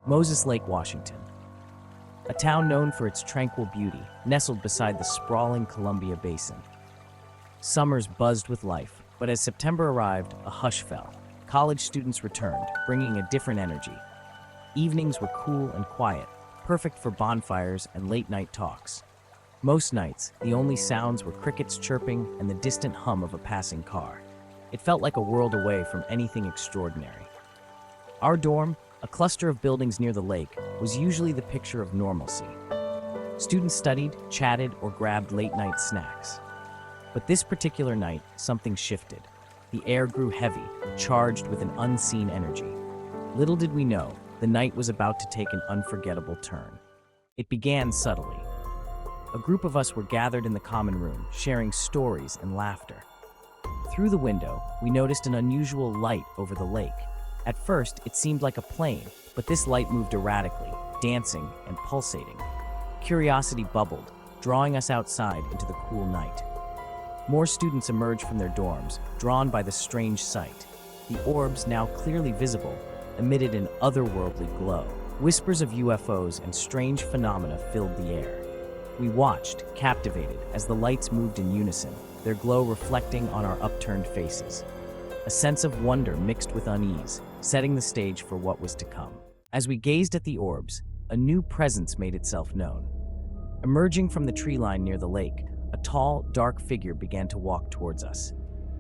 Moses Lake, Washington. A town known for its tranquil beauty, nestled beside the sprawling Columbia Basin. Summers buzzed with life, but as September arrived, a hush fell. College students returned, bringing a different energy. Evenings were cool and quiet, perfect for bonfires and late-night talks. Most nights, the only sounds were crickets chirping and the distant hum of a passing car. It felt like a world away from anything extraordinary. Our dorm, a cluster of buildings near the lake, was usually the picture of normalcy. Students studied, chatted, or grabbed late-night snacks. But this particular night, something shifted. The air grew heavy, charged with an unseen energy. Little did we know, the night was about to take an unforgettable turn. It began subtly. A group of us were gathered in the common room, sharing stories and laughter. Through the window, we noticed an unusual light over the lake. At first, it seemed like a plane, but this light moved erratically, dancing and pulsating. Curiosity bubbled, drawing us outside into the cool night. More students emerged from their dorms, drawn by the strange sight. The orbs, now clearly visible, emitted an otherworldly glow. Whispers of UFOs and strange phenomena filled the air. We watched, captivated, as the lights moved in unison, their glow reflecting on our upturned faces. A sense of wonder mixed with unease, setting the stage for what was to come. As we gazed at the orbs, a new presence made itself known. Emerging from the tree line near the lake, a tall, dark figure began to walk towards us.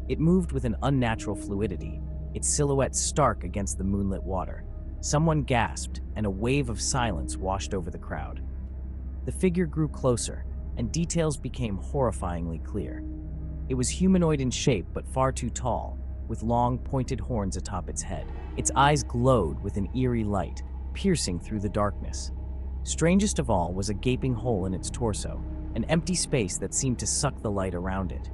It moved with an unnatural fluidity, its silhouette stark against the moonlit water. Someone gasped, and a wave of silence washed over the crowd. The figure grew closer, and details became horrifyingly clear. It was humanoid in shape, but far too tall, with long, pointed horns atop its head. Its eyes glowed with an eerie light, piercing through the darkness. Strangest of all was a gaping hole in its torso, an empty space that seemed to suck the light around it.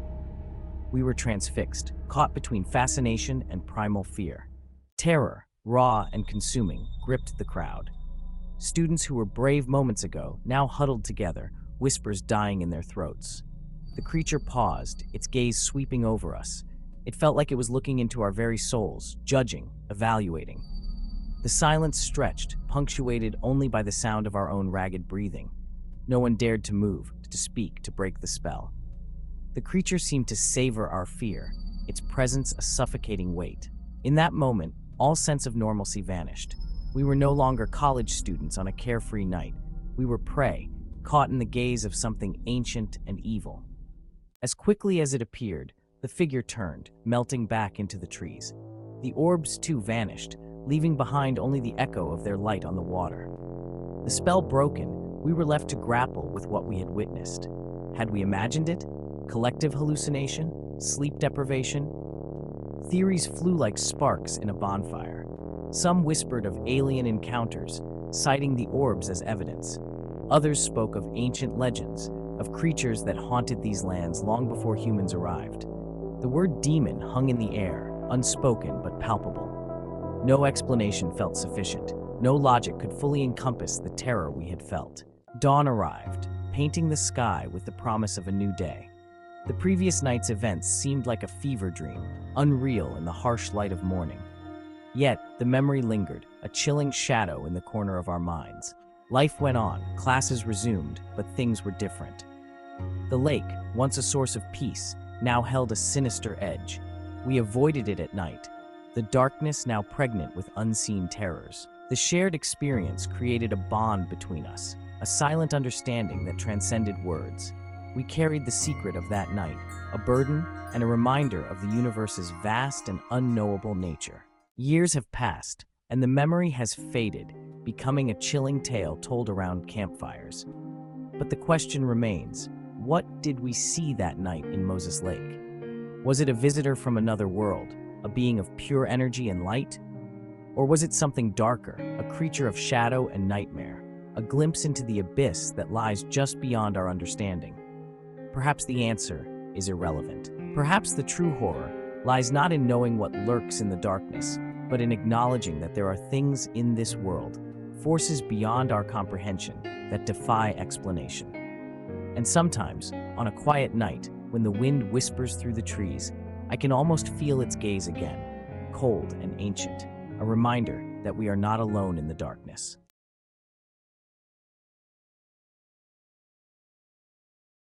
We were transfixed, caught between fascination and primal fear. Terror, raw and consuming, gripped the crowd. Students who were brave moments ago now huddled together, whispers dying in their throats. The creature paused, its gaze sweeping over us. It felt like it was looking into our very souls, judging, evaluating. The silence stretched, punctuated only by the sound of our own ragged breathing. No one dared to move, to speak, to break the spell. The creature seemed to savor our fear, its presence a suffocating weight. In that moment, all sense of normalcy vanished. We were no longer college students on a carefree night. We were prey, caught in the gaze of something ancient and evil. As quickly as it appeared, the figure turned, melting back into the trees. The orbs, too, vanished, leaving behind only the echo of their light on the water. The spell broken, we were left to grapple with what we had witnessed. Had we imagined it? Collective hallucination? Sleep deprivation? Theories flew like sparks in a bonfire. Some whispered of alien encounters, citing the orbs as evidence. Others spoke of ancient legends, of creatures that haunted these lands long before humans arrived. The word demon hung in the air, unspoken but palpable. No explanation felt sufficient. No logic could fully encompass the terror we had felt. Dawn arrived, painting the sky with the promise of a new day. The previous night's events seemed like a fever dream, unreal in the harsh light of morning. Yet, the memory lingered, a chilling shadow in the corner of our minds. Life went on, classes resumed, but things were different. The lake, once a source of peace, now held a sinister edge. We avoided it at night, the darkness now pregnant with unseen terrors. The shared experience created a bond between us, a silent understanding that transcended words. We carried the secret of that night, a burden and a reminder of the universe's vast and unknowable nature. Years have passed, and the memory has faded, becoming a chilling tale told around campfires. But the question remains, what did we see that night in Moses Lake? Was it a visitor from another world, a being of pure energy and light? Or was it something darker, a creature of shadow and nightmare, a glimpse into the abyss that lies just beyond our understanding? Perhaps the answer is irrelevant. Perhaps the true horror lies not in knowing what lurks in the darkness, but in acknowledging that there are things in this world, forces beyond our comprehension, that defy explanation. And sometimes, on a quiet night, when the wind whispers through the trees, I can almost feel its gaze again, cold and ancient, a reminder that we are not alone in the darkness.